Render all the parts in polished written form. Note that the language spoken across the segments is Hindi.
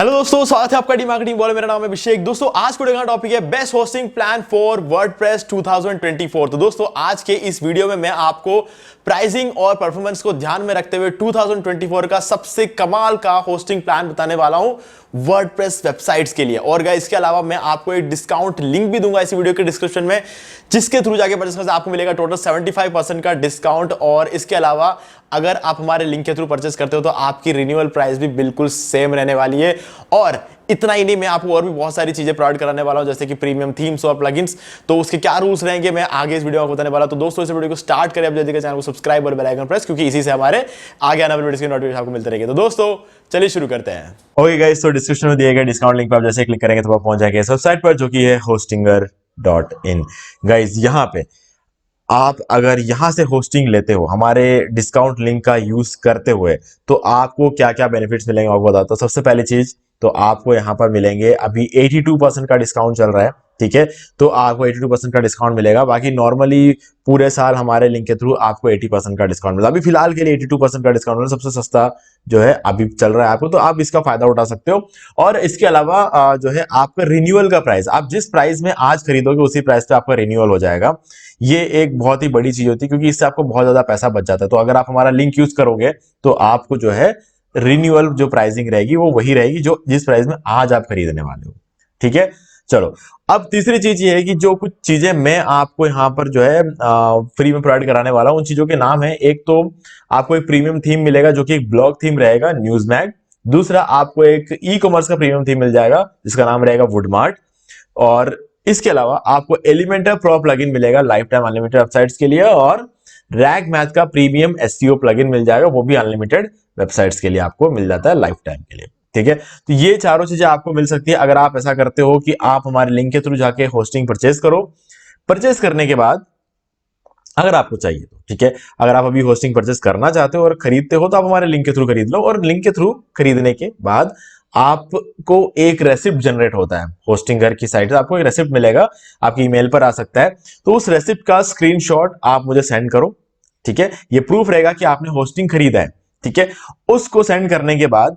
हेलो दोस्तों, स्वागत है आपका डी मार्केटिंग बॉल। मेरा नाम है अभिषेक। दोस्तों आज वीडियो का टॉपिक है best hosting plan for WordPress 2024। तो दोस्तों आज के इस वीडियो में मैं आपको प्राइसिंग और परफॉर्मेंस को ध्यान में रखते हुए 2024 का सबसे कमाल का होस्टिंग प्लान बताने वाला हूं वर्डप्रेस वेबसाइट्स के लिए। और गाइस इसके अलावा मैं आपको एक डिस्काउंट लिंक भी दूंगा इस वीडियो के डिस्क्रिप्शन में, जिसके थ्रू जाके परचेस करने से आपको मिलेगा टोटल 75% का डिस्काउंट। और इसके अलावा अगर आप हमारे लिंक के थ्रू परचेस करते हो तो आपकी रिन्यूअल प्राइस भी बिल्कुल सेम रहने वाली है। और इतना ही नहीं, मैं आपको और भी बहुत सारी चीजें प्रोवाइड कराने वाला हूं, जैसे कि प्रीमियम थीम्स और प्लगइन्स। तो उसके क्या रूल्स रहेंगे मैं आगे इस वीडियो में बताने वाला। तो दोस्तों इस वीडियो को स्टार्ट करें, अब जल्दी से चैनल को सब्सक्राइब और बेल आइकन प्रेस, क्योंकि इसी से हमारे आगे आने वाले वीडियोस की नोटिफिकेशन आपको मिलते रहेंगे। तो दोस्तों चलिए शुरू करते हैं। ओके गाइस, तो डिस्क्रिप्शन में दिए गए डिस्काउंट लिंक पर आप जैसे क्लिक करेंगे तो आप पहुंच जाएंगे इस वेबसाइट पर, जो कि है hostinger.in। गाइस यहाँ पे आप अगर यहां से होस्टिंग लेते हो हमारे डिस्काउंट लिंक का यूज करते हुए, तो आपको क्या क्या बेनिफिट्स मिलेंगे आपको बताता हूं। सबसे पहली चीज तो आपको यहां पर मिलेंगे, अभी 82% का डिस्काउंट चल रहा है, ठीक है। तो आपको 82% का डिस्काउंट मिलेगा। बाकी नॉर्मली पूरे साल हमारे लिंक के थ्रू आपको 80% का डिस्काउंट मिला। अभी फिलहाल के लिए 82% का डिस्काउंट मिला, सबसे सस्ता जो है अभी चल रहा है आपको, तो आप इसका फायदा उठा सकते हो। और इसके अलावा जो है आपका रिन्यूअल का प्राइस, आप जिस प्राइस में आज खरीदोगे उसी प्राइस पे आपका रिन्यूअल हो जाएगा। ये एक बहुत ही बड़ी चीज होती है, क्योंकि इससे आपको बहुत ज्यादा पैसा बच जाता है। तो अगर आप हमारा लिंक यूज करोगे तो आपको जो है रिन्यूअल जो प्राइसिंग रहेगी वो वही रहेगी जो जिस प्राइस में आज आप खरीदने वाले हो, ठीक है। चलो, अब तीसरी चीज ये है कि जो कुछ चीजें मैं आपको यहाँ पर जो है फ्री में प्रोवाइड कराने वाला हूं, उन चीजों के नाम है। एक तो आपको एक प्रीमियम थीम मिलेगा जो कि एक ब्लॉग थीम रहेगा, न्यूज़मैग। दूसरा आपको एक ई कॉमर्स का प्रीमियम थीम मिल जाएगा जिसका नाम रहेगा वुडमार्ट। और इसके अलावा आपको एलिमेंटर प्रो प्लगइन मिलेगा लाइफ टाइम अनलिमिटेड वेबसाइट्स के लिए। और रैग मैथ का प्रीमियम एसईओ प्लगइन मिल जाएगा, वो भी अनलिमिटेड वेबसाइट्स के लिए आपको मिल जाता है लाइफ टाइम के लिए, ठीक है। तो ये चारों चीजें आपको मिल सकती है अगर आप ऐसा करते हो कि आप हमारे लिंक के थ्रू जाके होस्टिंग परचेज करो। परचेज करने के बाद अगर आपको चाहिए तो, ठीक है, अगर आप अभी होस्टिंग परचेस करना चाहते हो और खरीदते हो तो आप हमारे लिंक के थ्रू खरीद लो। और लिंक के थ्रू खरीदने के बाद आपको एक रेसिप्ट जनरेट होता है होस्टिंगर की साइट से, आपको एक रेसिप्ट मिलेगा, आपकी ईमेल पर आ सकता है। तो उस रेसिप्ट का स्क्रीनशॉट आप मुझे सेंड करो, ठीक है। ये प्रूफ रहेगा कि आपने होस्टिंग खरीदा है, ठीक है। उसको सेंड करने के बाद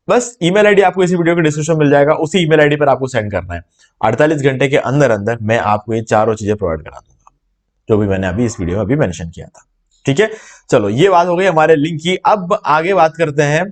बस ईमेल आईडी आपको इसी वीडियो के डिस्क्रिप्शन मिल जाएगा, उसी ईमेल आईडी पर आपको सेंड करना है। 48 घंटे के अंदर अंदर मैं आपको ये चारों चीजें प्रोवाइड करा दूंगा जो भी मैंने अभी इस वीडियो में अभी मेंशन किया था, ठीक है। चलो, ये बात हो गई हमारे लिंक की। अब आगे बात करते हैं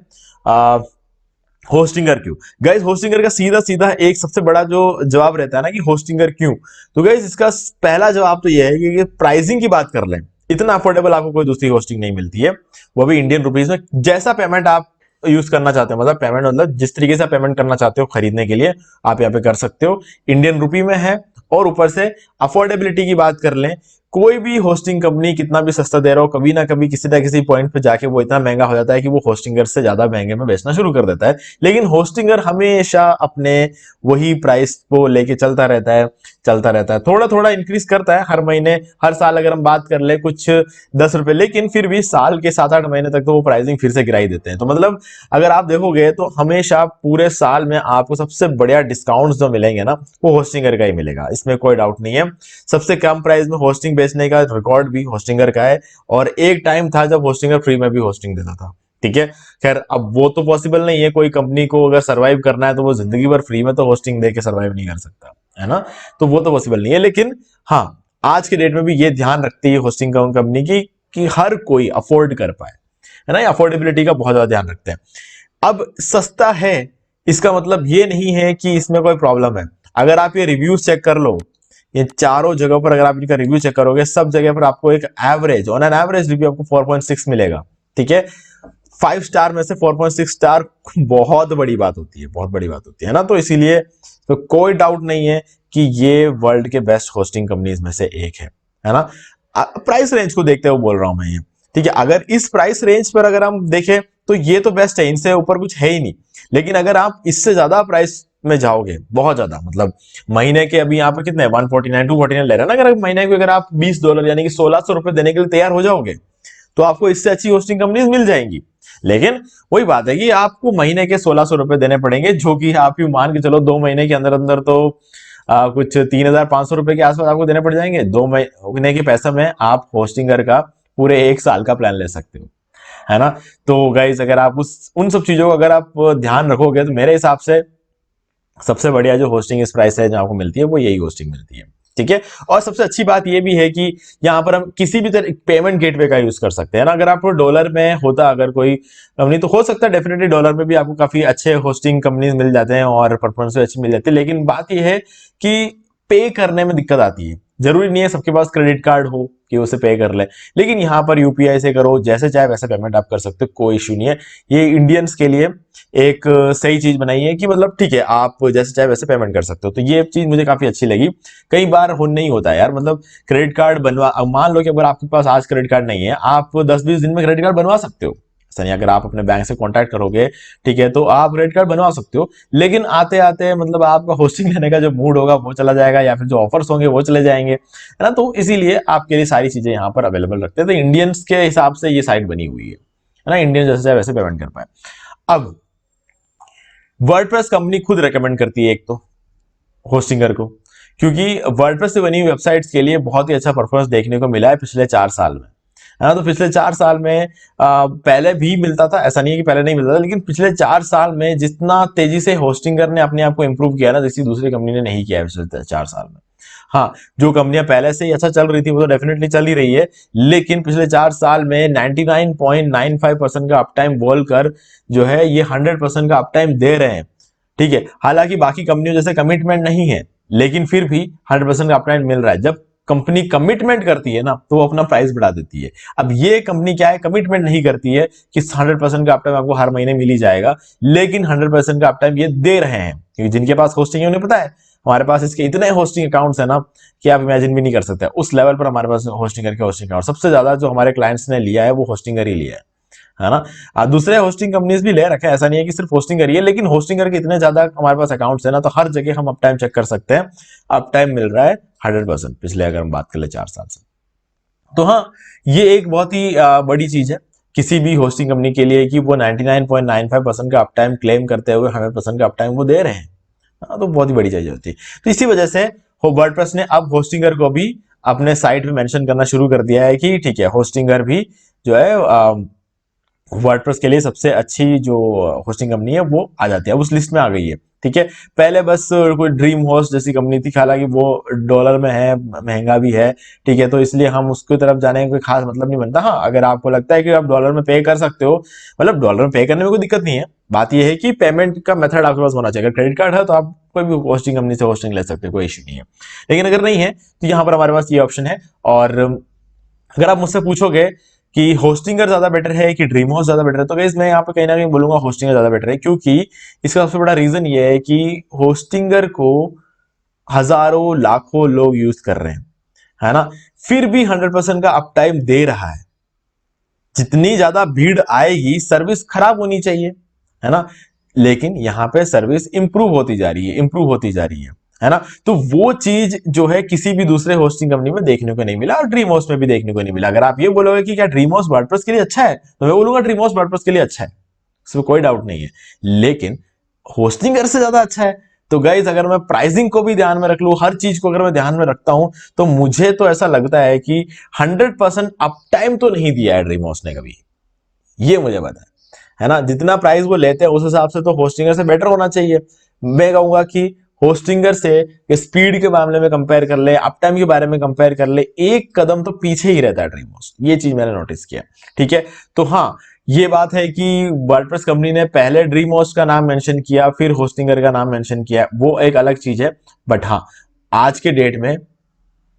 होस्टिंगर क्यों। गाइस होस्टिंगर का सीधा सीधा एक सबसे बड़ा जो जवाब रहता है ना कि होस्टिंगर क्यों, तो गाइस इसका पहला जवाब तो यह है कि प्राइसिंग की बात कर लें, इतना अफोर्डेबल आपको कोई दूसरी होस्टिंग नहीं मिलती है, वो भी इंडियन रुपीज में। जैसा पेमेंट आप यूज करना चाहते हो, मतलब पेमेंट मतलब जिस तरीके से पेमेंट करना चाहते हो खरीदने के लिए, आप यहाँ पे कर सकते हो, इंडियन रुपी में है। और ऊपर से अफोर्डेबिलिटी की बात कर लें, कोई भी होस्टिंग कंपनी कितना भी सस्ता दे रहा हो, कभी ना कभी किसी ना किसी पॉइंट पे जाके वो इतना महंगा हो जाता है कि वो होस्टिंगर से ज्यादा महंगे में बेचना शुरू कर देता है। लेकिन होस्टिंगर हमेशा अपने वही प्राइस को लेके चलता रहता है, थोड़ा थोड़ा इंक्रीज करता है हर महीने, हर साल अगर हम बात कर ले कुछ 10 रुपए, लेकिन फिर भी साल के 7-8 महीने तक तो वो प्राइसिंग फिर से गिराई देते हैं। तो मतलब अगर आप देखोगे तो हमेशा पूरे साल में आपको सबसे बढ़िया डिस्काउंट जो मिलेंगे ना, वो होस्टिंगर का ही मिलेगा, इसमें कोई डाउट नहीं है। सबसे कम प्राइस में होस्टिंग बेचने का रिकॉर्ड भी होस्टिंगर का है। और एक टाइम था जब होस्टिंगर फ्री में भी होस्टिंग देता था, ठीक है। खैर अब वो तो पॉसिबल नहीं है, कोई कंपनी को अगर सर्वाइव करना है तो वो जिंदगी भर फ्री में तो होस्टिंग देके सर्वाइव नहीं कर सकता, है ना। तो वो तो पॉसिबल नहीं है। लेकिन हाँ, आज के डेट में भी ये ध्यान रखती है होस्टिंग कंपनी की कि हर कोई अफोर्ड कर पाए, है ना। अफोर्डेबिलिटी का बहुत ज्यादा ध्यान रखते हैं। अब सस्ता है इसका मतलब ये नहीं है कि इसमें कोई प्रॉब्लम है। अगर आप ये रिव्यूज चेक कर लो, ये चारों जगह पर अगर आप इनका रिव्यू चेक करोगे, सब जगह पर आपको एक average, on an average review आपको 4.6 मिलेगा, ठीक है। 5 स्टार में से 4.6 स्टार बहुत बड़ी बात होती है, बहुत बड़ी बात होती है ना। तो इसीलिए तो कोई डाउट नहीं है कि ये वर्ल्ड के बेस्ट होस्टिंग कंपनीज में से एक है ना। प्राइस रेंज को देखते हुए बोल रहा हूं मैं ये, ठीक है। अगर इस प्राइस रेंज पर अगर हम देखें तो ये तो बेस्ट है, इनसे ऊपर कुछ है ही नहीं। लेकिन अगर आप इससे ज्यादा प्राइस में जाओगे, बहुत ज्यादा, मतलब महीने के अभी यहाँ पे कितने 149 249 ले रहे हैं ना, अगर महीने के अगर आप $20 यानी कि 1600 रुपए देने के लिए तैयार हो जाओगे तो आपको इससे अच्छी होस्टिंग कंपनीज मिल जाएंगी। लेकिन वही बात है कि आपको महीने के 1600 रुपए देने पड़ेंगे, जो कि आप यू मान के चलो 2 महीने के अंदर अंदर तो कुछ 3500 रुपए के आसपास आपको देने पड़ जाएंगे। 2 महीने के पैसे में आप होस्टिंगर का पूरे 1 साल का प्लान ले सकते हो। है ना। तो गाइज अगर आप उन सब चीजों को अगर आप ध्यान रखोगे तो मेरे हिसाब से सबसे बढ़िया जो होस्टिंग इस प्राइस है जो आपको मिलती है वो यही होस्टिंग मिलती है, ठीक है। और सबसे अच्छी बात ये भी है कि यहाँ पर हम किसी भी तरह पेमेंट गेटवे का यूज कर सकते हैं ना। अगर आपको डॉलर में होता अगर कोई कंपनी तो हो सकता है डेफिनेटली डॉलर में भी आपको काफी अच्छे होस्टिंग कंपनी मिल जाते हैं और परफॉर्मेंस भी अच्छी मिल जाती है, लेकिन बात यह है कि पे करने में दिक्कत आती है। जरूरी नहीं है सबके पास क्रेडिट कार्ड हो कि उसे पे कर ले, लेकिन यहाँ पर यूपीआई से करो, जैसे चाहे वैसे पेमेंट आप कर सकते हो, कोई इश्यू नहीं है। ये इंडियंस के लिए एक सही चीज बनाई है कि मतलब ठीक है आप जैसे चाहे वैसे पेमेंट कर सकते हो, तो ये चीज मुझे काफी अच्छी लगी। कई बार हो नहीं होता है यार, मतलब क्रेडिट कार्ड बनवा, अब मान लो कि अगर आपके पास आज क्रेडिट कार्ड नहीं है, आप 10-20 दिन में क्रेडिट कार्ड बनवा सकते हो, ऐसा नहीं। अगर आप अपने बैंक से कांटेक्ट करोगे, ठीक है, तो आप क्रेडिट कार्ड बनवा सकते हो, लेकिन आते आते मतलब आपका होस्टिंग लेने का जो मूड होगा वो चला जाएगा, या फिर जो ऑफर्स होंगे वो चले जाएंगे, है ना। तो इसीलिए आपके लिए सारी चीजें यहाँ पर अवेलेबल रखते हैं। तो इंडियंस के हिसाब से ये साइट बनी हुई है ना, इंडियन जैसे चाहे वैसे पेमेंट कर पाए। अब वर्डप्रेस कंपनी खुद रेकमेंड करती है एक तो होस्टिंगर को, क्योंकि वर्डप्रेस से बनी हुई वेबसाइट्स के लिए बहुत ही अच्छा परफॉर्मेंस देखने को मिला है पिछले 4 साल में, है ना। तो पिछले 4 साल में पहले भी मिलता था, ऐसा नहीं है कि पहले नहीं मिलता था, लेकिन पिछले 4 साल में जितना तेजी से होस्टिंगर ने अपने आप को इंप्रूव किया ना, जिसकी दूसरी कंपनी ने नहीं किया है पिछले 4 साल में। हाँ, जो कंपनियां पहले से ही अच्छा चल रही थी वो तो डेफिनेटली चल ही रही है, लेकिन पिछले 4 साल में 99.95% का अपटाइम बोलकर जो है ये 100% का अपटाइम दे रहे हैं, ठीक है। हालांकि बाकी कंपनियों जैसे कमिटमेंट नहीं है, लेकिन फिर भी 100% का अपटाइम मिल रहा है। जब कंपनी कमिटमेंट करती है ना तो वो अपना प्राइस बढ़ा देती है। अब ये कंपनी क्या है, कमिटमेंट नहीं करती है कि 100% का अपटाइम आपको हर महीने मिल ही जाएगा, लेकिन 100% का अपटाइम ये दे रहे हैं, क्योंकि जिनके पास होस्टिंग है उन्हें पता है हमारे पास इसके इतने होस्टिंग अकाउंट्स है ना कि आप इमेजिन भी नहीं कर सकते। उस लेवल पर हमारे पास होस्टिंग करके होस्टिंग अकाउंट सबसे ज्यादा जो हमारे क्लाइंट्स ने लिया है वो होस्टिंगर ही लिया है ना। दूसरे होस्टिंग कंपनीज भी ले रखे हैं, ऐसा नहीं है कि सिर्फ होस्टिंग करिए, लेकिन होस्टिंग करके इतने ज्यादा हमारे पास अकाउंट्स है ना, तो हर जगह हम अप टाइम चेक कर सकते हैं, अप टाइम मिल रहा है 100% पिछले अगर हम बात कर ले 4 साल से। तो हाँ, ये एक बहुत ही बड़ी चीज है किसी भी होस्टिंग कंपनी के लिए कि वो 99.95% का अप टाइम क्लेम करते हुए 100% का अप टाइम वो दे रहे हैं। तो बहुत ही बड़ी चीज होती है। तो इसी वजह से वर्डप्रेस ने अब होस्टिंगर को भी अपने साइट पे मेंशन करना शुरू कर दिया है कि ठीक है, होस्टिंगर भी जो है वर्डप्रेस के लिए सबसे अच्छी जो होस्टिंग कंपनी है वो आ जाती है, उस लिस्ट में आ गई है, ठीक है। पहले बस कोई ड्रीम होस्ट जैसी कंपनी थी, हालांकि वो डॉलर में है, महंगा भी है, ठीक है, तो इसलिए हम उसकी तरफ जाने का कोई खास मतलब नहीं बनता। हाँ, अगर आपको लगता है कि आप डॉलर में पे कर सकते हो, मतलब डॉलर में पे करने में कोई दिक्कत नहीं है, बात यह है कि पेमेंट का मेथड आपके पास होना चाहिए। अगर क्रेडिट कार्ड है तो आप कोई भी होस्टिंग कंपनी से होस्टिंग ले सकते हो, कोई इश्यू नहीं है। लेकिन अगर नहीं है तो यहाँ पर हमारे पास ये ऑप्शन है। और अगर आप मुझसे पूछोगे कि होस्टिंगर ज्यादा बेटर है कि ड्रीम होस्ट ज्यादा बेटर है, तो गाइस मैं यहाँ पे कहीं ना कहीं बोलूंगा होस्टिंगर ज्यादा बेटर है, क्योंकि इसका सबसे बड़ा रीजन ये है कि होस्टिंगर को हजारों लाखों लोग यूज कर रहे हैं, है ना, फिर भी 100% का अप टाइम दे रहा है। जितनी ज्यादा भीड़ आएगी सर्विस खराब होनी चाहिए, है ना, लेकिन यहाँ पे सर्विस इंप्रूव होती जा रही है, इंप्रूव होती जा रही है ना। तो वो चीज जो है किसी भी दूसरे होस्टिंग कंपनी में देखने को नहीं मिला और ड्रीम होस्ट में भी देखने को नहीं मिला। अगर आप ये बोलोगे कि क्या ड्रीम होस्ट वर्डप्रेस के लिए अच्छा है, तो मैं बोलूंगा ड्रीम होस्ट वर्डप्रेस के लिए अच्छा है, इसमें कोई डाउट नहीं है, लेकिन होस्टिंगर से ज्यादा अच्छा है। तो गाइज अगर मैं प्राइसिंग को भी ध्यान में रख लूं, हर चीज को अगर मैं ध्यान में रखता हूं, तो मुझे तो ऐसा लगता है कि 100% अप टाइम तो नहीं दिया है ड्रीम होस्ट ने कभी, ये मुझे पता है ना। जितना प्राइस वो लेते हैं उस हिसाब से तो होस्टिंगर से बेटर होना चाहिए। मैं कहूंगा कि होस्टिंगर से स्पीड के मामले में कंपेयर कर ले, अप टाइम के बारे में कंपेयर कर ले, एक कदम तो पीछे ही रहता है ड्रीम होस्ट, ये चीज मैंने नोटिस किया, ठीक है। तो हाँ, ये बात है कि वर्डप्रेस कंपनी ने पहले ड्रीम होस्ट का नाम मेंशन किया, फिर होस्टिंगर का नाम मेंशन किया, वो एक अलग चीज है। बट हाँ, आज के डेट में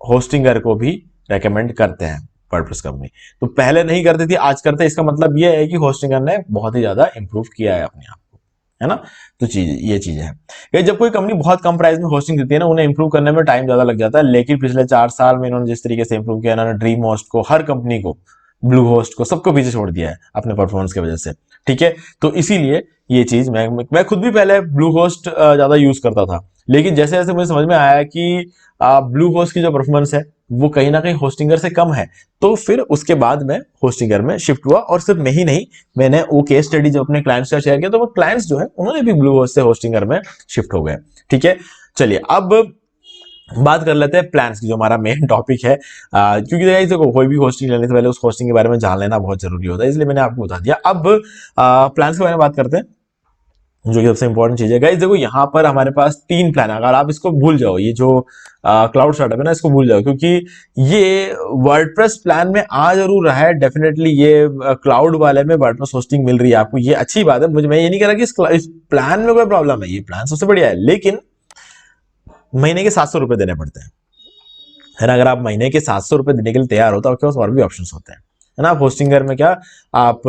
होस्टिंगर को भी रेकमेंड करते हैं वर्डप्रेस कंपनी। तो पहले नहीं करती थी, आज करते हैं। इसका मतलब यह है कि होस्टिंगर ने बहुत ही ज्यादा इंप्रूव किया है अपने आप को, है ना। तो ये चीज है। जब कोई कंपनी बहुत कम प्राइस में होस्टिंग देती है ना, उन्हें इंप्रूव करने में टाइम ज्यादा लग जाता है, लेकिन पिछले 4 साल में इन्होंने जिस तरीके से इंप्रूव किया, इन्होंने ड्रीम होस्ट को, हर कंपनी को, ब्लू होस्ट को, सबको पीछे छोड़ दिया है अपने परफॉर्मेंस की वजह से, ठीक है। तो इसीलिए ये चीज मैं खुद भी पहले ब्लू होस्ट ज्यादा यूज करता था, लेकिन जैसे जैसे मुझे समझ में आया कि ब्लू होस्ट की जो परफॉर्मेंस है वो कहीं ना कहीं होस्टिंगर से कम है, तो फिर उसके बाद मैं होस्टिंगर में शिफ्ट हुआ। और सिर्फ मैं ही नहीं, मैंने वो केस स्टडी जब अपने क्लाइंट्स का शेयर किया, तो वो क्लाइंट्स जो है उन्होंने भी ब्लू होस्ट से होस्टिंगर में शिफ्ट हो गए, ठीक है। चलिए, अब बात कर लेते हैं प्लान्स की, जो हमारा मेन टॉपिक है। क्योंकि देखो कोई भी होस्टिंग लेने से पहले उस होस्टिंग के बारे में जान लेना बहुत जरूरी होता है, इसलिए मैंने आपको बता दिया। अब प्लान्स के बारे में बात करते हैं, जो कि सबसे इंपॉर्टेंट चीज है। गाइस देखो यहाँ पर हमारे पास 3 प्लान है, अगर आप इसको भूल जाओ, ये जो क्लाउड स्टार्टअप है ना, इसको भूल जाओ, क्योंकि ये वर्डप्रेस प्लान में आ जरूर रहा है डेफिनेटली। ये क्लाउड वाले में वर्डप्रेस होस्टिंग मिल रही है आपको, ये अच्छी बात है। मुझे, मैं ये नहीं कह रहा कि इस प्लान में कोई प्रॉब्लम है, ये प्लान सबसे बढ़िया है, लेकिन महीने के 700 रुपए देने पड़ते हैं, है ना। अगर आप महीने के 700 रुपए देने के लिए तैयार हो तो आपके पास और भी ऑप्शंस होते हैं, है ना। आप होस्टिंगर में क्या, आप,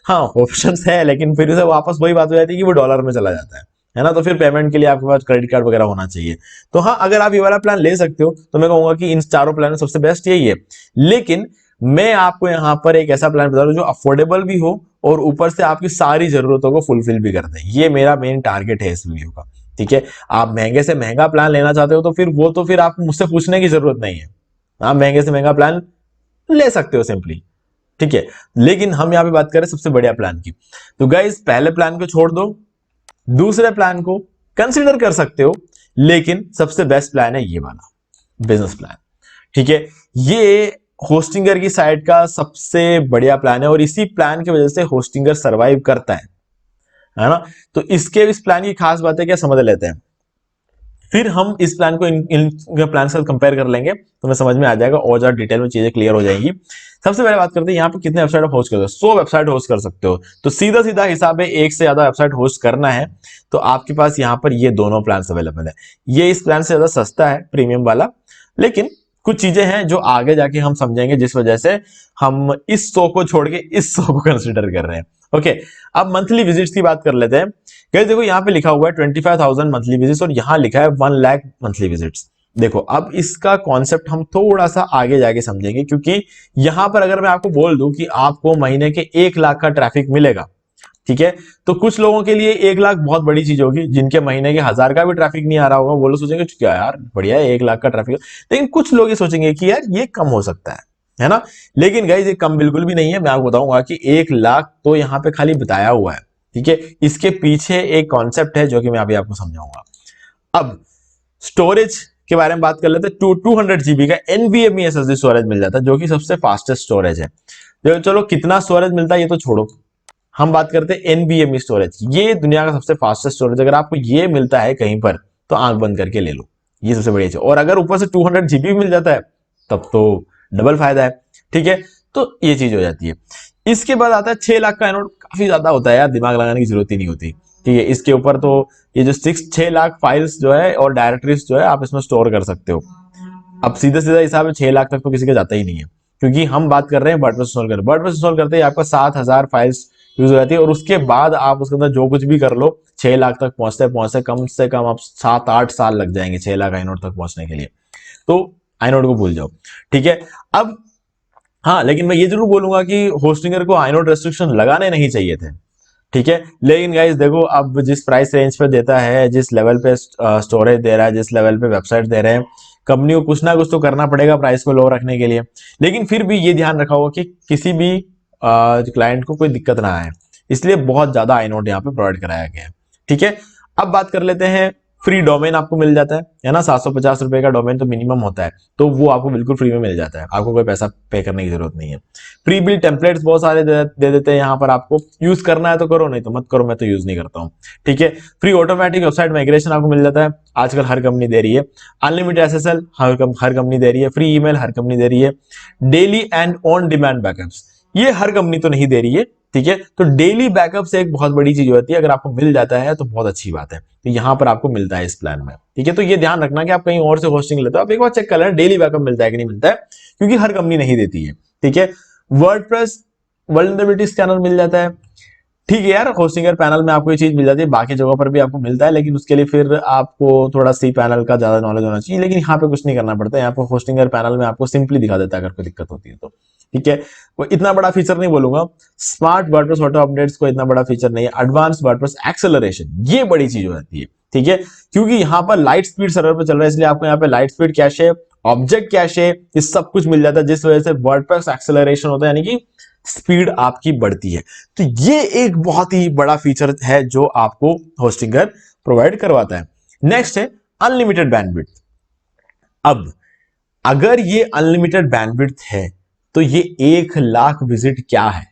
हाँ ऑप्शंस है, लेकिन फिर से वापस वही बात हो जाती है कि वो डॉलर में चला जाता है ना। तो फिर पेमेंट के लिए आपके पास क्रेडिट कार्ड वगैरह होना चाहिए। तो हाँ, अगर आप ये वाला प्लान ले सकते हो तो मैं कहूंगा कि इन चारों प्लान में सबसे बेस्ट यही है। लेकिन मैं आपको यहाँ पर एक ऐसा प्लान बता रहा हूँ जो अफोर्डेबल भी हो और ऊपर से आपकी सारी जरूरतों को फुलफिल भी कर दे। ये मेरा मेन टारगेट है इस वीडियो का, ठीक है। आप महंगे से महंगा प्लान लेना चाहते हो तो फिर वो तो फिर आपको मुझसे पूछने की जरूरत नहीं है, आप महंगे से महंगा प्लान ले सकते हो सिंपली, ठीक है। लेकिन हम यहां पे बात करें सबसे बढ़िया प्लान की। तो गाइस पहले प्लान को छोड़ दो, दूसरे प्लान को कंसीडर कर सकते हो, लेकिन सबसे बेस्ट प्लान है ये वाला बिजनेस प्लान, ठीक है। ये होस्टिंगर की साइड का सबसे बढ़िया प्लान है और इसी प्लान की वजह से होस्टिंगर सरवाइव करता है ना। तो इस प्लान की खास बात है क्या, समझ लेते हैं, फिर हम इस प्लान को इन प्लान से कंपेयर कर लेंगे तो हमें समझ में आ जाएगा और ज्यादा डिटेल में चीजें क्लियर हो जाएंगी। सबसे पहले बात करते हैं यहाँ पे कितने वेबसाइट आप होस्ट कर सकते हो। 100 वेबसाइट होस्ट कर सकते हो, तो सीधा सीधा हिसाब है, एक से ज्यादा वेबसाइट होस्ट करना है तो आपके पास यहाँ पर ये दोनों प्लान अवेलेबल है। ये इस प्लान से ज्यादा सस्ता है, प्रीमियम वाला, लेकिन कुछ चीजें हैं जो आगे जाके हम समझेंगे जिस वजह से हम इस 100 को छोड़ के इस 100 को कंसिडर कर रहे हैं। ओके, अब मंथली विजिट्स की बात कर लेते हैं। गाइस देखो यहाँ पे लिखा हुआ है 25,000 मंथली विजिट्स और यहाँ लिखा है 1 लाख मंथली विजिट्स। देखो अब इसका कॉन्सेप्ट हम थोड़ा सा आगे जाके समझेंगे, क्योंकि यहां पर अगर मैं आपको बोल दूं कि आपको महीने के 1 लाख का ट्रैफिक मिलेगा, ठीक है, तो कुछ लोगों के लिए 1 लाख बहुत बड़ी चीज होगी, जिनके महीने के 1000 का भी ट्रैफिक नहीं आ रहा होगा वो लोग सोचेंगे क्या यार बढ़िया है 1 लाख का ट्रैफिक। लेकिन कुछ लोग ये सोचेंगे कि यार ये कम हो सकता है ना। लेकिन गाइस ये कम बिल्कुल भी नहीं है। मैं आपको बताऊंगा कि 1 लाख तो यहाँ पे खाली बताया हुआ है, ठीक है। इसके पीछे एक कॉन्सेप्ट है जो कि मैं अभी आपको समझाऊंगा। अब स्टोरेज के बारे में बात कर लेते हैं। 200 GB का NVMe SSD स्टोरेज मिल जाता है, जो कि सबसे फास्टेस्ट स्टोरेज है। चलो कितना स्टोरेज मिलता है ये तो छोड़ो, हम बात करते हैं NVMe स्टोरेज। ये दुनिया का सबसे फास्टेस्ट स्टोरेज, अगर आपको ये मिलता है कहीं पर तो आंख बंद करके ले लो, ये सबसे बढ़िया चीज। और अगर ऊपर से 200 GB मिल जाता है तब तो डबल फायदा है, ठीक है। तो ये चीज हो जाती है। इसके बाद आता है 6 लाख का एनोड, काफी ज्यादा होता है यार, दिमाग लगाने की जरूरत ही नहीं होती, ठीक है। इसके ऊपर तो ये जो 6 लाख फाइल्स जो है और डायरेक्टरीज जो है आप इसमें स्टोर कर सकते हो। अब सीधा सीधा हिसाब है 6 लाख तक तो किसी का जाता ही नहीं है, क्योंकि हम बात कर रहे हैं वर्डप्रेस इंस्टॉल कर, वर्डप्रेस इंस्टॉल करते ही आपका 7000 फाइल्स यूज हो जाती है और उसके बाद आप उसके अंदर जो कुछ भी कर लो 6 लाख तक पहुंचते पहुंचते कम से कम आप 7-8 साल लग जाएंगे 6 लाख आइनोड तक पहुंचने के लिए। तो आइनोड को भूल जाओ, ठीक है। अब हाँ, लेकिन मैं ये जरूर बोलूंगा कि होस्टिंगर को आइनोड रेस्ट्रिक्शन लगाने नहीं चाहिए थे, ठीक है। लेकिन गाइस देखो अब जिस प्राइस रेंज पे देता है, जिस लेवल पे स्टोरेज दे रहा है, जिस लेवल पे वेबसाइट दे रहे हैं, कंपनी को कुछ ना कुछ तो करना पड़ेगा प्राइस को लो रखने के लिए। लेकिन फिर भी ये ध्यान रखा होगा कि किसी भी क्लाइंट को कोई दिक्कत ना आए, इसलिए बहुत ज्यादा आइनोड यहाँ पे प्रोवाइड कराया गया है, ठीक है। अब बात कर लेते हैं, फ्री डोमेन आपको मिल जाता है ना। 750 रुपए का डोमेन तो मिनिमम होता है, तो वो आपको बिल्कुल फ्री में मिल जाता है, आपको कोई पैसा पे करने की जरूरत नहीं है। प्री बिल्ड टेम्पलेट्स बहुत सारे दे देते हैं यहाँ पर, आपको यूज करना है तो करो, नहीं तो मत करो, मैं तो यूज नहीं करता हूँ, ठीक है। फ्री ऑटोमेटिक वेबसाइट माइग्रेशन आपको मिल जाता है, आजकल हर कंपनी दे रही है। अनलिमिटेड SSL हर कंपनी दे रही है, फ्री ईमेल हर कंपनी दे रही है, daily and on demand backups ये हर कंपनी तो नहीं दे रही है, ठीक है। तो डेली बैकअप से एक बहुत बड़ी चीज होती है, अगर आपको मिल जाता है तो बहुत अच्छी बात है, तो यहां पर आपको मिलता है इस प्लान में, ठीक है। तो ये ध्यान रखना कि आप कहीं और से होस्टिंग लेते हो, आप एक बार चेक कर लेना डेली बैकअप मिलता है कि नहीं मिलता है, क्योंकि हर कंपनी नहीं देती है, ठीक है। वर्डप्रेस वल्नरेबिलिटी स्कैनर मिल जाता है, ठीक है यार। होस्टिंगर पैनल में आपको ये चीज मिल जाती है, बाकी जगहों पर भी आपको मिलता है, लेकिन उसके लिए फिर आपको थोड़ा सी पैनल का ज्यादा नॉलेज होना चाहिए, लेकिन यहाँ पे कुछ नहीं करना पड़ता है। यहाँ पे होस्टिंगर पैनल में आपको सिंपली दिखा देता है अगर कोई दिक्कत होती है तो, ठीक है। कोई इतना बड़ा फीचर नहीं बोलूंगा। स्मार्ट वर्डप्रेस ऑटो अपडेट्स को इतना बड़ा फीचर नहीं है। एडवांस वर्डप्रेस एक्सेलरेशन ये बड़ी चीज हो जाती है, ठीक है, क्योंकि यहाँ पर लाइट स्पीड सर्वर पर चल रहा है, इसलिए आपको यहाँ पे light speed cache, object cache, ये सब कुछ मिल जाता है, जिस वजह से वर्डप्रेस एक्सेलरेशन होता है, यानी कि स्पीड आपकी बढ़ती है। तो ये एक बहुत ही बड़ा फीचर है जो आपको होस्टिंगर प्रोवाइड करवाता है। नेक्स्ट है अनलिमिटेड बैंडविड्थ। अब अगर ये अनलिमिटेड बैंडविड्थ है तो ये 1 लाख विजिट क्या है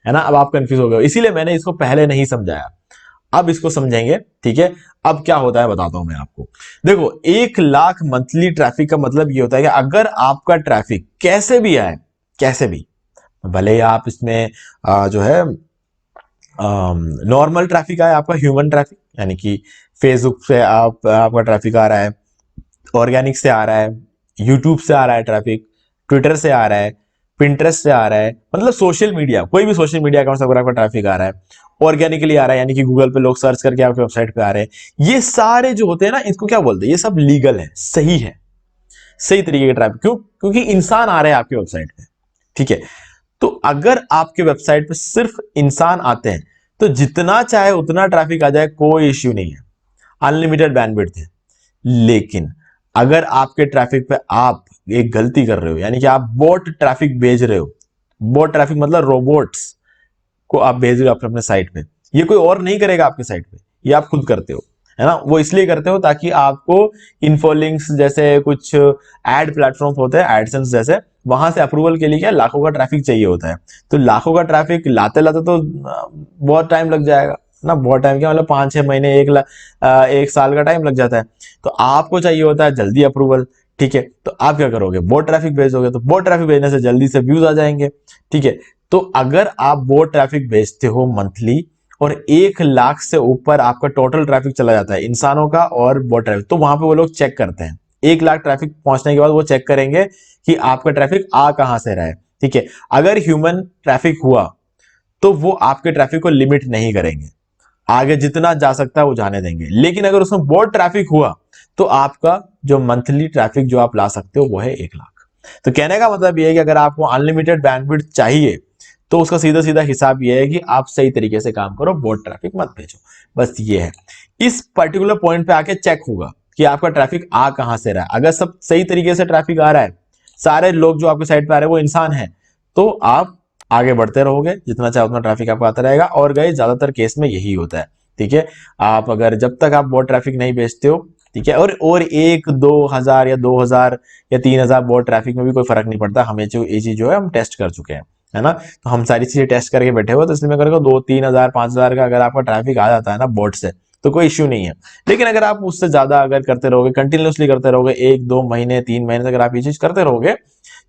ना। अब आप कंफ्यूज हो गए, इसीलिए मैंने इसको पहले नहीं समझाया, अब इसको समझेंगे, ठीक है। अब क्या होता है बताता हूं मैं आपको। देखो 1 लाख मंथली ट्रैफिक का मतलब ये होता है कि अगर आपका ट्रैफिक कैसे भी आए, कैसे भी, भले ही आप इसमें जो है नॉर्मल ट्रैफिक आए, आपका ह्यूमन ट्रैफिक, यानी कि फेसबुक से आपका ट्रैफिक आ रहा है, ऑर्गेनिक से आ रहा है, यूट्यूब से आ रहा है ट्रैफिक, ट्विटर से आ रहा है, पिंटरेस्ट से आ रहा है, मतलब सोशल मीडिया, कोई भी सोशल मीडिया अकाउंट से अगर आपका ट्रैफिक आ रहा है, ऑर्गेनिकली आ रहा है, यानी कि गूगल पे लोग सर्च करके आपके वेबसाइट पे आ रहे हैं, ये सारे जो होते हैं ना, इसको क्या बोलते हैं, ये सब लीगल है, सही है, सही तरीके के ट्रैफिक। क्यों? क्योंकि इंसान आ रहे हैं आपके वेबसाइट पे, ठीक है। तो अगर आपके वेबसाइट पे सिर्फ इंसान आते हैं तो जितना चाहे उतना ट्रैफिक आ जाए, कोई इश्यू नहीं है, अनलिमिटेड बैंडविड्थ है। लेकिन अगर आपके ट्रैफिक पे आप एक गलती कर रहे हो, यानी कि आप बॉट ट्रैफिक भेज रहे हो, बॉट ट्रैफिक मतलब रोबोट्स को आप भेज रहे हो अपने साइट पे, ये कोई और नहीं करेगा आपके साइट पे, ये आप खुद करते हो, है ना। वो इसलिए करते हो ताकि आपको इन्फोलिंक्स जैसे कुछ एड प्लेटफॉर्म होते हैं, एडसेंस जैसे, वहां से अप्रूवल के लिए क्या लाखों का ट्रैफिक चाहिए होता है। तो लाखों का ट्रैफिक लाते लाते तो बहुत टाइम लग जाएगा ना, बहुत टाइम क्या मतलब 5-6 महीने, 1 साल का टाइम लग जाता है। तो आपको चाहिए होता है जल्दी अप्रूवल, ठीक है। तो आप क्या करोगे, बोट ट्रैफिक भेजोगे, तो बोट ट्रैफिक भेजने से जल्दी से व्यूज आ जाएंगे, ठीक है। तो अगर आप बोट ट्रैफिक भेजते हो मंथली और 1 लाख से ऊपर आपका टोटल ट्रैफिक चला जाता है इंसानों का और बोट ट्रैफिक, तो वहां पे वो लोग चेक करते हैं। 1 लाख ट्रैफिक पहुंचने के बाद वो चेक करेंगे कि आपका ट्रैफिक आ कहां से रहा है, ठीक है। अगर ह्यूमन ट्रैफिक हुआ तो वो आपके ट्रैफिक को लिमिट नहीं करेंगे, आगे जितना जा सकता है वो जाने देंगे। लेकिन अगर उसमें बहुत ट्रैफिक हुआ तो आपका जो मंथली ट्रैफिक जो आप ला सकते हो वो है 1 लाख। तो कहने का मतलब ये है कि अगर आपको अनलिमिटेड बैंडविड्थ चाहिए तो उसका सीधा सीधा हिसाब ये है कि आप सही तरीके से काम करो, बोट ट्रैफिक मत भेजो, बस ये है। इस पर्टिकुलर पॉइंट पे आके चेक होगा कि आपका ट्रैफिक आ कहां से रहा है। अगर सब सही तरीके से ट्रैफिक आ रहा है, सारे लोग जो आपके साइट पे आ रहे हैं वो इंसान है, तो आप आगे बढ़ते रहोगे, जितना चाहे उतना ट्रैफिक आपको आता रहेगा। और गए ज्यादातर केस में यही होता है, ठीक है। आप अगर जब तक आप बोट ट्रैफिक नहीं भेजते हो, ठीक है, और 1-2 हजार या 2 हजार या 3 हजार बोट ट्रैफिक में भी कोई फर्क नहीं पड़ता। हमें जो ये चीज जो है हम टेस्ट कर चुके हैं, है ना। तो हम सारी चीजें टेस्ट करके बैठे हुए, तो इसलिए मैं करूँगा 2-3 हजार 5 हजार का अगर आपका ट्रैफिक आ जाता है ना बोट से, तो कोई इश्यू नहीं है। लेकिन अगर आप उससे ज्यादा अगर करते रहोगे, कंटिन्यूसली करते रहोगे, 1-2 महीने 3 महीने अगर आप ये चीज करते रहोगे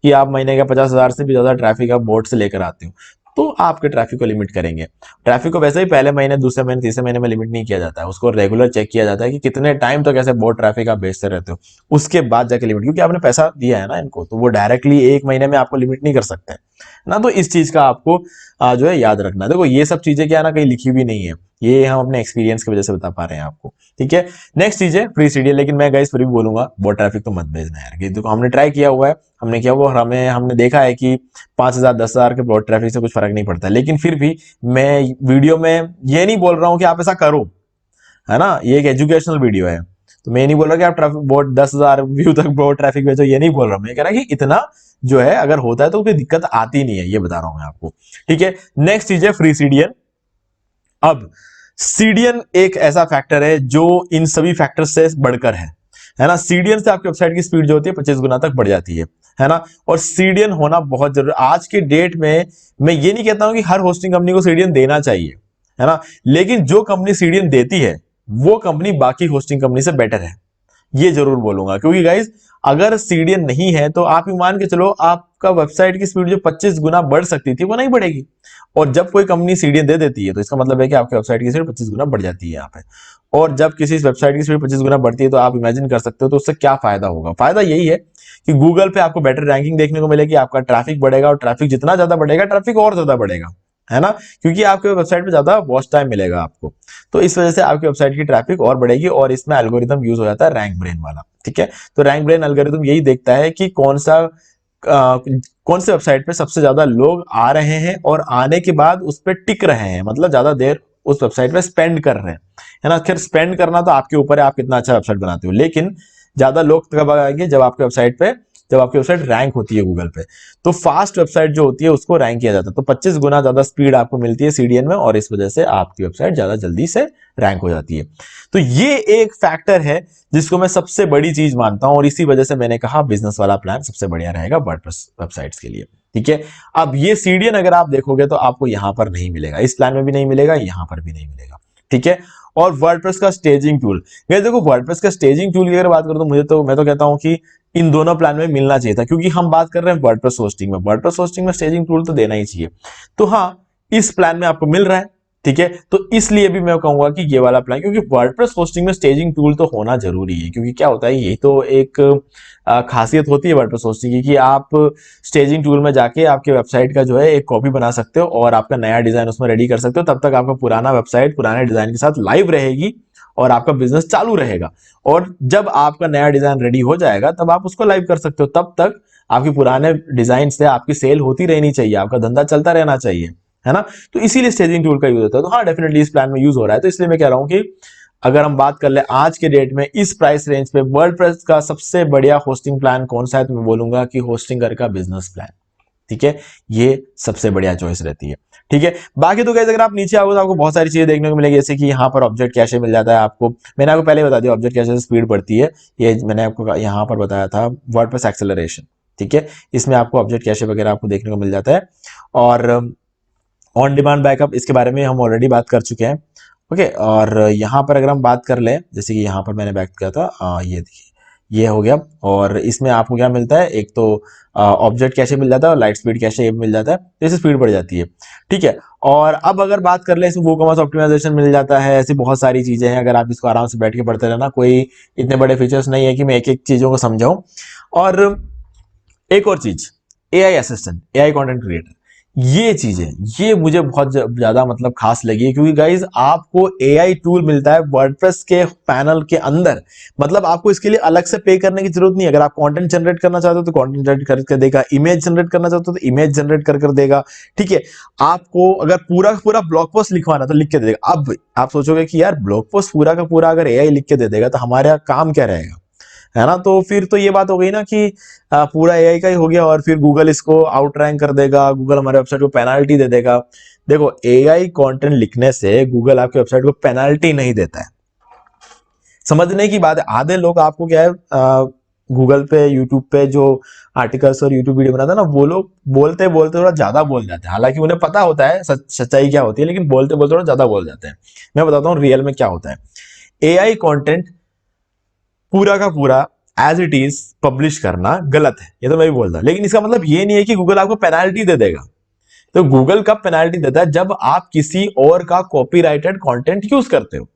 कि आप महीने का 50 हजार से भी ज्यादा ट्रैफिक आप बोट से लेकर आते हो, तो आपके ट्रैफिक को लिमिट करेंगे। ट्रैफिक को वैसे ही पहले महीने, दूसरे महीने, तीसरे महीने में लिमिट नहीं किया जाता है, उसको रेगुलर चेक किया जाता है कि कितने टाइम तक ऐसे बोट ट्रैफिक आप भेजते रहते हो, उसके बाद जाके लिमिट, क्योंकि आपने पैसा दिया है ना इनको, तो वो डायरेक्टली 1 महीने में आपको लिमिट नहीं कर सकते ना। तो इस चीज का आपको जो है याद रखना। देखो ये सब चीजें क्या है ना, कहीं लिखी भी नहीं है, ये हम अपने एक्सपीरियंस की वजह से बता पा रहे हैं आपको, ठीक है। नेक्स्ट चीज है फ्री सीडीएल। लेकिन मैं गाइस फिर भी बोलूंगा बोट ट्रैफिक तो मत भेजना यार, क्योंकि देखो हमने ट्राई किया हुआ है, हमने किया हुआ, और हमने देखा है कि 5 हजार 10 हजार के बोट ट्रैफिक से कुछ फर्क नहीं पड़ता। लेकिन फिर भी मैं वीडियो में ये नहीं बोल रहा हूं कि आप ऐसा करो, है ना, ये एक एजुकेशनल वीडियो है, तो मैं नहीं बोल रहा कि आप ट्रैफिक बोट 10 हजार व्यू तक बोट ट्रैफिक भेजो, ये नहीं बोल रहा हूं। मैं कह रहा कि इतना जो है अगर होता है तो कोई दिक्कत आती नहीं है, ये बता रहा हूं मैं आपको, ठीक है। नेक्स्ट चीज है फ्री सीडीएन। अब सीडीएन एक ऐसा फैक्टर है जो इन सभी फैक्टर से बढ़कर है ना। सीडीएन से आपकी वेबसाइट की स्पीड जो होती है 25 गुना तक बढ़ जाती है ना। और सीडीएन होना बहुत जरूरी आज के डेट में। मैं ये नहीं कहता हूं कि हर होस्टिंग कंपनी को सीडीएन देना चाहिए, है ना, लेकिन जो कंपनी सीडीएन देती है वो कंपनी बाकी होस्टिंग कंपनी से बेटर है, ये जरूर बोलूंगा। क्योंकि गाइज अगर सीडीएन नहीं है तो आप ही मान के चलो आपका वेबसाइट की स्पीड जो 25 गुना बढ़ सकती थी वो नहीं बढ़ेगी। और जब कोई कंपनी सीडीएन दे देती है तो इसका मतलब है कि आपकी वेबसाइट की स्पीड 25 गुना बढ़ जाती है यहाँ पे। और जब किसी वेबसाइट की स्पीड 25 गुना बढ़ती है तो आप इमेजिन कर सकते हो तो उससे क्या फायदा होगा। फायदा यही है कि गूगल पे आपको बेटर रैंकिंग देखने को मिलेगी, आपका ट्रैफिक बढ़ेगा, और ट्रैफिक जितना ज्यादा बढ़ेगा ट्रैफिक और ज्यादा बढ़ेगा, है ना, क्योंकि आपके वेबसाइट पे ज्यादा वॉच टाइम मिलेगा आपको। तो इस वजह से आपकी वेबसाइट की ट्रैफिक और बढ़ेगी। और इसमें एल्गोरिथम यूज हो जाता है रैंक ब्रेन वाला, ठीक है। तो रैंक ब्रेन एल्गोरिथम यही देखता है कि कौन से वेबसाइट पे सबसे ज्यादा लोग आ रहे हैं और आने के बाद उस पर टिक रहे हैं, मतलब ज्यादा देर उस वेबसाइट पे स्पेंड कर रहे हैं, है ना। खैर स्पेंड करना तो आपके ऊपर है, आप कितना अच्छा वेबसाइट बनाते हो, लेकिन ज्यादा लोग कब आएंगे, जब आपके वेबसाइट पे जब आपकी वेबसाइट रैंक होती है गूगल पे, तो फास्ट वेबसाइट जो होती है उसको रैंक किया जाता है, तो 25 गुना ज्यादा स्पीड आपको मिलती है सीडीएन में, और इस वजह से आपकी वेबसाइट ज्यादा जल्दी से रैंक हो जाती है। तो ये एक फैक्टर है जिसको मैं सबसे बड़ी चीज मानता हूं, और इसी वजह से मैंने कहा बिजनेस वाला प्लान सबसे बढ़िया रहेगा वर्डप्रेस वेबसाइट्स के लिए। ठीक है, अब ये सीडीएन अगर आप देखोगे तो आपको यहां पर नहीं मिलेगा, इस प्लान में भी नहीं मिलेगा, यहां पर भी नहीं मिलेगा। ठीक है, और वर्डप्रेस का स्टेजिंग टूल, ये देखो वर्डप्रेस का स्टेजिंग टूल की अगर बात करूं तो मैं तो कहता हूं कि इन दोनों प्लान में मिलना चाहिए था, क्योंकि हम बात कर रहे हैं वर्डप्रेस होस्टिंग में, वर्डप्रेस होस्टिंग में स्टेजिंग टूल तो देना ही चाहिए। तो हाँ, इस प्लान में आपको मिल रहा है। ठीक है, तो इसलिए भी मैं कहूंगा कि ये वाला प्लान, क्योंकि वर्डप्रेस होस्टिंग में स्टेजिंग टूल तो होना जरूरी है, क्योंकि क्या होता है, ये तो एक खासियत होती है वर्डप्रेस होस्टिंग की कि आप स्टेजिंग टूल में जाके आपके वेबसाइट का जो है एक कॉपी बना सकते हो और आपका नया डिजाइन उसमें रेडी कर सकते हो, तब तक आपका पुराना वेबसाइट पुराने डिजाइन के साथ लाइव रहेगी और आपका बिजनेस चालू रहेगा। और जब आपका नया डिजाइन रेडी हो जाएगा तब आप उसको लाइव कर सकते हो, तब तक आपके पुराने डिजाइन से आपकी सेल होती रहनी चाहिए, आपका धंधा चलता रहना चाहिए, है ना। तो इसीलिए स्टेजिंग टूल का यूज होता है। तो हाँ, डेफिनेटली इस प्लान में यूज हो रहा है। तो इसलिए मैं कह रहा हूं कि अगर हम बात कर ले आज के डेट में इस प्राइस रेंज पे वर्डप्रेस का सबसे बढ़िया होस्टिंग प्लान कौन सा है, तो मैं बोलूंगा कि होस्टिंगर का बिजनेस प्लान। ठीक है, ये सबसे बढ़िया चॉइस रहती है। ठीक है, बाकी तो गाइस अगर आप नीचे आओगे तो आपको बहुत सारी चीजें देखने को मिलेगी, जैसे कि यहाँ पर ऑब्जेक्ट कैशे मिल जाता है आपको, मैंने आपको पहले बता दिया ऑब्जेक्ट कैशे से स्पीड बढ़ती है, ये मैंने आपको यहाँ पर बताया था। वर्डप्रेस एक्सेलरेशन, ठीक है, इसमें आपको ऑब्जेक्ट कैशे वगैरह आपको देखने को मिल जाता है। और ऑन डिमांड बैकअप, इसके बारे में हम ऑलरेडी बात कर चुके हैं। ओके, और यहाँ पर अगर हम बात कर लें, जैसे कि यहाँ पर मैंने बैक किया था, ये देखिए ये हो गया, और इसमें आपको क्या मिलता है, एक तो ऑब्जेक्ट कैशे मिल जाता है और लाइट स्पीड कैशे ये मिल जाता है, तो इससे स्पीड बढ़ जाती है। ठीक है, और अब अगर बात कर ले, इसमें वूकॉमर्स ऑप्टिमाइजेशन मिल जाता है, ऐसी बहुत सारी चीजें हैं, अगर आप इसको आराम से बैठ के पढ़ते रहना, कोई इतने बड़े फीचर्स नहीं है कि मैं एक एक चीजों को समझाऊं। और एक और चीज, AI assistant, AI content creator, ये चीजें ये मुझे बहुत ज्यादा मतलब खास लगी, क्योंकि गाइज आपको एआई टूल मिलता है वर्डप्रेस के पैनल के अंदर, मतलब आपको इसके लिए अलग से पे करने की जरूरत नहीं है। अगर आप कंटेंट जनरेट करना चाहते हो तो कंटेंट जनरेट करके देगा, इमेज जनरेट करना चाहते हो तो इमेज जनरेट कर देगा। ठीक है, आपको अगर पूरा का पूरा ब्लॉग पोस्ट लिखवाना तो लिख के दे देगा। अब आप सोचोगे कि यार ब्लॉग पोस्ट पूरा का पूरा अगर एआई लिख के दे देगा तो हमारा काम क्या रहेगा, है ना। तो फिर तो ये बात हो गई ना कि पूरा एआई का ही हो गया, और फिर गूगल इसको आउट रैंक कर देगा, गूगल हमारे वेबसाइट को पेनाल्टी दे देगा। देखो, एआई कंटेंट लिखने से गूगल आपके वेबसाइट को पेनाल्टी नहीं देता है, समझने की बात है। आधे लोग आपको क्या है, गूगल पे यूट्यूब पे जो आर्टिकल्स और यूट्यूब वीडियो बनाते हैं ना, वो लोग बोलते बोलते थोड़ा ज्यादा बोल जाते हैं, हालांकि उन्हें पता होता है सच्चाई क्या होती है, लेकिन बोलते बोलते थोड़ा ज्यादा बोल जाते हैं। मैं बताता हूँ रियल में क्या होता है। एआई कंटेंट पूरा का पूरा एज इट इज पब्लिश करना गलत है, ये तो मैं भी बोलता हूं, लेकिन इसका मतलब ये नहीं है कि गूगल आपको पेनाल्टी दे देगा। तो गूगल कब पेनाल्टी देता है, जब आप किसी और का कॉपीराइटेड कंटेंट यूज करते हो,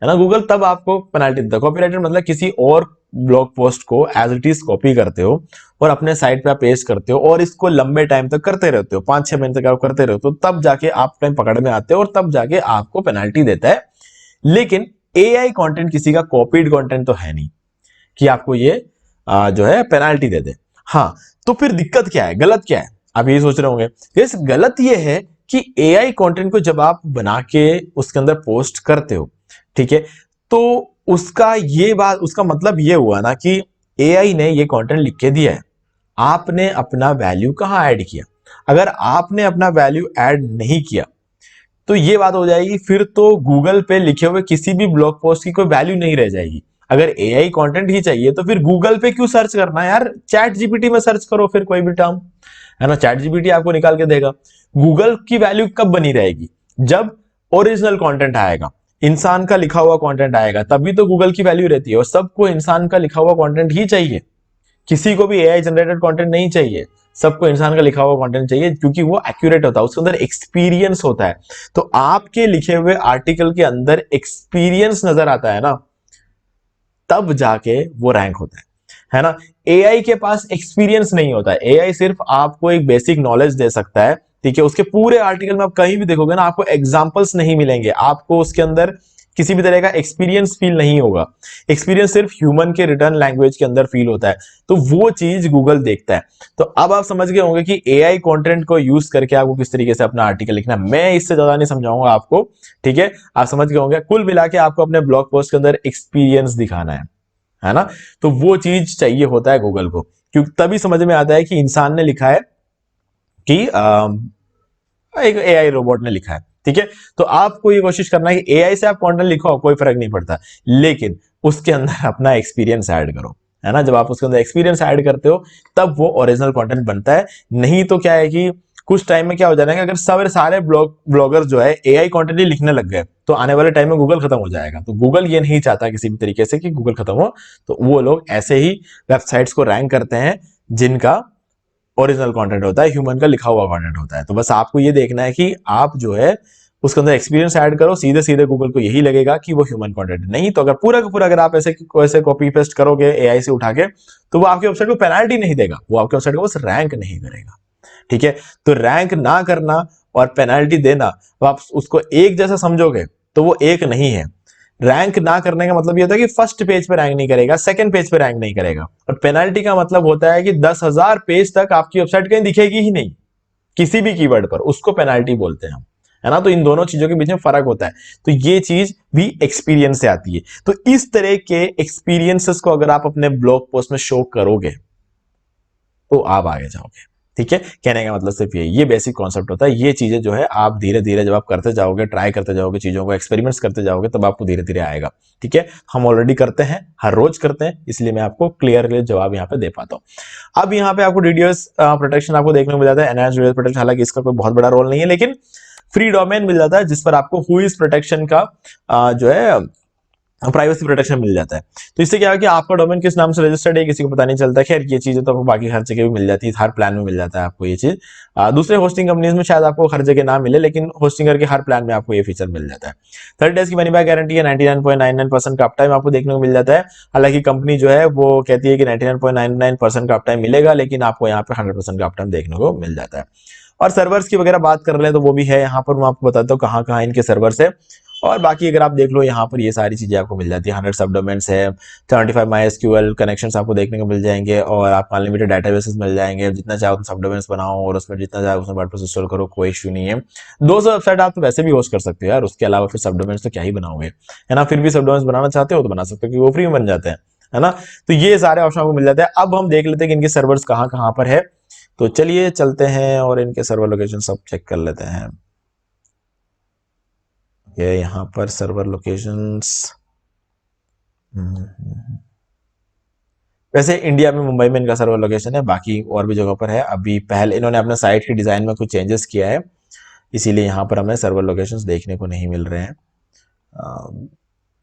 है ना। गूगल तब आपको पेनाल्टी देता है। कॉपीराइटेड मतलब किसी और ब्लॉग पोस्ट को एज इट इज कॉपी करते हो और अपने साइट पे पेस्ट करते हो, और इसको लंबे टाइम तक करते रहते हो, 5-6 महीने तक आप करते रहते हो, तब जाके आप टाइम पकड़ में आते हो और तब जाके आपको पेनाल्टी देता है। लेकिन एआई कंटेंट किसी का कॉपीड कंटेंट तो है नहीं कि आपको ये जो है पेनाल्टी दे दे। हाँ, तो फिर दिक्कत क्या है, गलत क्या है, आप ये सोच रहे होंगे। इस गलत ये है कि एआई कंटेंट को जब आप बना के उसके अंदर पोस्ट करते हो, ठीक है, तो उसका ये बात, उसका मतलब ये हुआ ना कि एआई ने ये कंटेंट लिख के दिया है, आपने अपना वैल्यू कहां ऐड किया। अगर आपने अपना वैल्यू ऐड नहीं किया तो ये बात हो जाएगी, फिर तो गूगल पे लिखे हुए किसी भी ब्लॉग पोस्ट की कोई वैल्यू नहीं रह जाएगी। अगर एआई कंटेंट ही चाहिए तो फिर गूगल पे क्यों सर्च करना यार, चैट जीपीटी में सर्च करो फिर कोई भी टर्म, है ना, चैट जीपीटी आपको निकाल के देगा। गूगल की वैल्यू कब बनी रहेगी, जब ओरिजिनल कंटेंट आएगा, इंसान का लिखा हुआ कंटेंट आएगा, तभी तो गूगल की वैल्यू रहती है। और सबको इंसान का लिखा हुआ कंटेंट ही चाहिए, किसी को भी एआई जनरेटेड कंटेंट नहीं चाहिए, सबको इंसान का लिखा हुआ कंटेंट चाहिए, क्योंकि वो एक्यूरेट होता है, उसके अंदर एक्सपीरियंस होता है। तो आपके लिखे हुए आर्टिकल के अंदर एक्सपीरियंस नजर आता है ना, तब जाके वो रैंक होता है ना। एआई के पास एक्सपीरियंस नहीं होता है, एआई सिर्फ आपको एक बेसिक नॉलेज दे सकता है, ठीक है। उसके पूरे आर्टिकल में आप कहीं भी देखोगे ना, आपको एग्जांपल्स नहीं मिलेंगे, आपको उसके अंदर किसी भी तरह का एक्सपीरियंस फील नहीं होगा। एक्सपीरियंस सिर्फ ह्यूमन के रिटर्न लैंग्वेज के अंदर फील होता है, तो वो चीज गूगल देखता है। तो अब आप समझ गए होंगे कि एआई कंटेंट को यूज करके आपको किस तरीके से अपना आर्टिकल लिखना है। मैं इससे ज्यादा नहीं समझाऊंगा आपको, ठीक है, आप समझ गए होंगे। कुल मिला के आपको अपने ब्लॉग पोस्ट के अंदर एक्सपीरियंस दिखाना है ना। तो वो चीज चाहिए होता है गूगल को, क्योंकि तभी समझ में आता है कि इंसान ने लिखा है कि एक एआई रोबोट ने लिखा है। ठीक है, तो आपको ये कोशिश करना है कि एआई से आप कंटेंट लिखो, कोई फर्क नहीं पड़ता, लेकिन उसके अंदर अपना एक्सपीरियंस ऐड करो, है ना। जब आप उसके अंदर एक्सपीरियंस ऐड करते हो तब वो ओरिजिनल कंटेंट बनता है। नहीं तो क्या है कि कुछ टाइम में क्या हो जाएगा कि अगर सारे ब्लॉगर जो है एआई कंटेंट ही लिखने लग गए तो आने वाले टाइम में गूगल खत्म हो जाएगा। तो गूगल ये नहीं चाहता किसी भी तरीके से कि गूगल खत्म हो, तो वो लोग ऐसे ही वेबसाइट्स को रैंक करते हैं जिनका ओरिजिनल कंटेंट होता है, ह्यूमन का लिखा हुआ कंटेंट होता है। तो बस आपको ये देखना है कि आप जो है उसके अंदर एक्सपीरियंस ऐड करो, सीधे सीधे गूगल को यही लगेगा कि वो ह्यूमन कंटेंट। नहीं तो अगर पूरा का पूरा अगर आप ऐसे कॉपी पेस्ट करोगे एआई से उठा के, तो वो आपके वेबसाइट को पेनल्टी नहीं देगा, वो आपके वेबसाइट को बस रैंक नहीं करेगा। ठीक है, तो रैंक ना करना और पेनल्टी देना, तो आप उसको एक जैसा समझोगे तो वो एक नहीं है। रैंक ना करने का मतलब ये होता है कि फर्स्ट पेज पे रैंक नहीं करेगा, सेकंड पेज पे रैंक नहीं करेगा, और पेनल्टी का मतलब होता है कि 10,000 पेज तक आपकी वेबसाइट कहीं दिखेगी ही नहीं किसी भी कीवर्ड पर, उसको पेनल्टी बोलते हैं हम, है ना। तो इन दोनों चीजों के बीच में फर्क होता है, तो ये चीज भी एक्सपीरियंस से आती है। तो इस तरह के एक्सपीरियंसेस को अगर आप अपने ब्लॉग पोस्ट में शो करोगे तो आप आगे जाओगे। ठीक है, कहने का मतलब सिर्फ ये बेसिक कॉन्सेप्ट होता है। ये चीजें जो है आप धीरे धीरे जब आप करते जाओगे, ट्राई करते जाओगे, चीजों को एक्सपेरिमेंट्स करते जाओगे, तब आपको धीरे धीरे आएगा। ठीक है, हम ऑलरेडी करते हैं, हर रोज करते हैं, इसलिए मैं आपको क्लियर जवाब यहाँ पे दे पाता हूँ। अब यहाँ पे आपको डीडीएस प्रोटेक्शन आपको देखने को मिल जाता है, एनहांस्ड डीडीएस प्रोटेक्शन, हालांकि इसका कोई बहुत बड़ा रोल नहीं है, लेकिन फ्री डोमेन मिल जाता है जिस पर आपको हुईज प्रोटेक्शन का जो है प्राइवेसी प्रोटेक्शन मिल जाता है। तो इससे क्या है कि आपका डोमेन किस नाम से रजिस्टर्ड है किसी को पता नहीं चलता। खैर ये चीजें तो आपको बाकी हर जगह भी मिल जाती है, हर प्लान में मिल जाता है आपको ये चीज। दूसरे होस्टिंग कंपनीज में शायद आपको हर जगह ना मिले, लेकिन होस्टिंगर के हर प्लान में आपको ये फीचर मिल जाता है। 30 डेज की मनी बैक गारंटी है, 99.99% का अप टाइम आपको देखने को मिल जाता है। हालांकि कंपनी जो है वो कहती है कि 99.99% का अप टाइम मिलेगा, लेकिन आपको यहाँ पे 100% का अप टाइम देखने को मिल जाता है। और सर्वर्स की वगैरह बात कर ले तो वो भी है यहाँ पर, मैं आपको बताता हूँ कहाँ कहाँ इनके सर्वर्स है। और बाकी अगर आप देख लो यहाँ पर ये सारी चीजें आपको मिल जाती है। 100 सब डोमेन्स है, 75 MySQL कनेक्शंस आपको देखने को मिल जाएंगे, और आपको अनलिमिटेड डाटाबेसेस मिल जाएंगे। जितना चाहो उतना सब डोमेन्स बनाओ और उसमें जितना चाहो उसमें वर्डप्रेस इंस्टॉल करो, कोई इश्यू नहीं है। 200 वेबसाइट आप तो वैसे भी होस्ट कर सकते हो यार, उसके अलावा फिर सब डोमेन्स तो क्या ही बनाओगे, है ना। फिर भी सब डोमेन्स बनाना चाहते हो तो बना सकते हो, क्योंकि वो फ्री में बन जाते हैं, है ना। तो ये सारे ऑप्शन आपको मिल जाते हैं। अब हम देख लेते हैं कि इनके सर्वर्स कहाँ कहाँ पर है। तो चलिए चलते हैं और इनके सर्वर लोकेशन सब चेक कर लेते हैं। ये यहाँ पर सर्वर लोकेशंस, वैसे इंडिया में मुंबई में इनका सर्वर लोकेशन है, बाकी और भी जगहों पर है। अभी पहले इन्होंने अपने साइट की डिजाइन में कुछ चेंजेस किया है, इसीलिए यहाँ पर हमें सर्वर लोकेशंस देखने को नहीं मिल रहे हैं।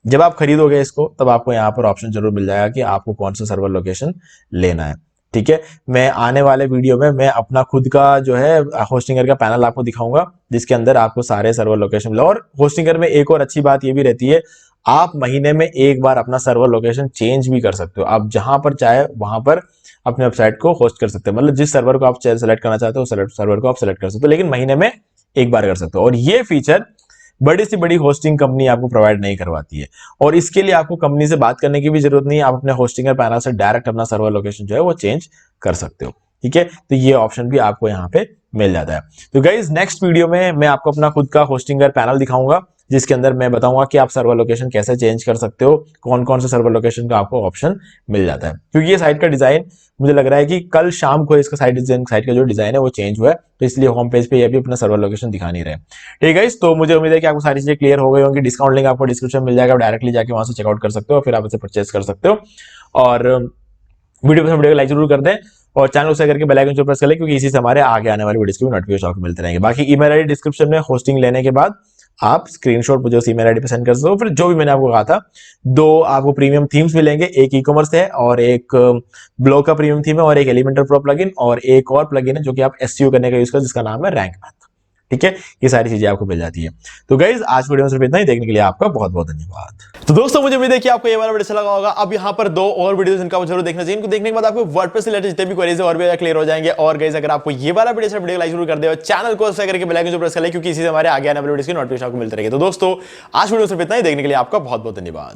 जब आप खरीदोगे इसको तब आपको यहाँ पर ऑप्शन जरूर मिल जाएगा कि आपको कौन सा सर्वर लोकेशन लेना है। ठीक है, मैं आने वाले वीडियो में मैं अपना खुद का जो है होस्टिंगर का पैनल आपको दिखाऊंगा, जिसके अंदर आपको सारे सर्वर लोकेशन मिले। और होस्टिंगर में एक और अच्छी बात ये भी रहती है, आप महीने में एक बार अपना सर्वर लोकेशन चेंज भी कर सकते हो। आप जहां पर चाहे वहां पर अपने वेबसाइट को होस्ट कर सकते हो, मतलब जिस सर्वर को आप सेलेक्ट करना चाहते हो सर्वर को आप सेलेक्ट कर सकते हो, लेकिन महीने में एक बार कर सकते हो। और ये फीचर बड़ी से बड़ी होस्टिंग कंपनी आपको प्रोवाइड नहीं करवाती है, और इसके लिए आपको कंपनी से बात करने की भी जरूरत नहीं है। आप अपने होस्टिंगर पैनल से डायरेक्ट अपना सर्वर लोकेशन जो है वो चेंज कर सकते हो। ठीक है, तो ये ऑप्शन भी आपको यहाँ पे मिल जाता है। तो गाइज नेक्स्ट वीडियो में मैं आपको अपना खुद का होस्टिंगर पैनल दिखाऊंगा, जिसके अंदर मैं बताऊंगा कि आप सर्वर लोकेशन कैसे चेंज कर सकते हो, कौन कौन से सर्वर लोकेशन का आपको ऑप्शन मिल जाता है। क्योंकि ये साइट का डिजाइन मुझे लग रहा है कि कल शाम को इसका साइट का जो डिजाइन है वो चेंज हुआ है, तो इसलिए होम पेज पे ये भी अपना सर्वर लोकेशन दिखा नहीं रहे। ठीक है, तो मुझे उम्मीद है कि आपको सारी चीजें क्लियर हो गई होंगी। डिस्काउंट लिंक आपको डिस्क्रिप्शन मिल जाएगा, डायरेक्टली जाके वहां से चेकआउट कर सकते हो, फिर आप इसे परचेस कर सकते हो। और वीडियो पसंद को लाइक जरूर कर दें, और चैनल को सब्सक्राइब करके बेल आइकन प्रेस कर लें, क्योंकि इसी से हमारे आगे आने वाली वीडियोस के नोटिफिकेशन आपको मिलते रहेंगे। बाकी ईमेल आईडी डिस्क्रिप्शन में, होस्टिंग लेने के बाद आप स्क्रीनशॉट मुझे उस ईमेल आईडी पे सेंड कर सकते हो। फिर जो भी मैंने आपको कहा था, 2 आपको प्रीमियम थीम्स मिलेंगे, एक ई कॉमर्स है और एक ब्लॉग का प्रीमियम थीम है, और एक एलिमेंटर प्रो प्लगइन, और एक और प्लगइन है जो कि आप एसईओ करने का यूज कर, जिसका नाम है रैंक मैथ। ठीक है, ये सारी चीजें आपको मिल जाती है। तो गाइज आज वीडियो में सिर्फ इतना ही, देखने के लिए आपका बहुत बहुत धन्यवाद। तो दोस्तों मुझे उम्मीद है कि आपको ये वाला वीडियो अच्छा लगा होगा। अब यहाँ पर 2 और वीडियोस इनका जरूर देखना चाहिए। इनको देखने के बाद आपको वर्डप्रेस से रिलेटेड जितने भी क्वेरीज है और भी क्लियर हो जाएंगे। और गाइस अगर आपको ये वाला वीडियो लाइक जरूर कर दे और चैनल को सब्सक्राइब करके बेल आइकन प्रेस कर ले, क्योंकि इसी से हमारे आगे आने वाले वीडियोस की नोटिफिकेशन आपको मिलते रहेंगे। तो दोस्तों आज वीडियो सिर्फ इतना ही, देखने के लिए आपका बहुत बहुत धन्यवाद।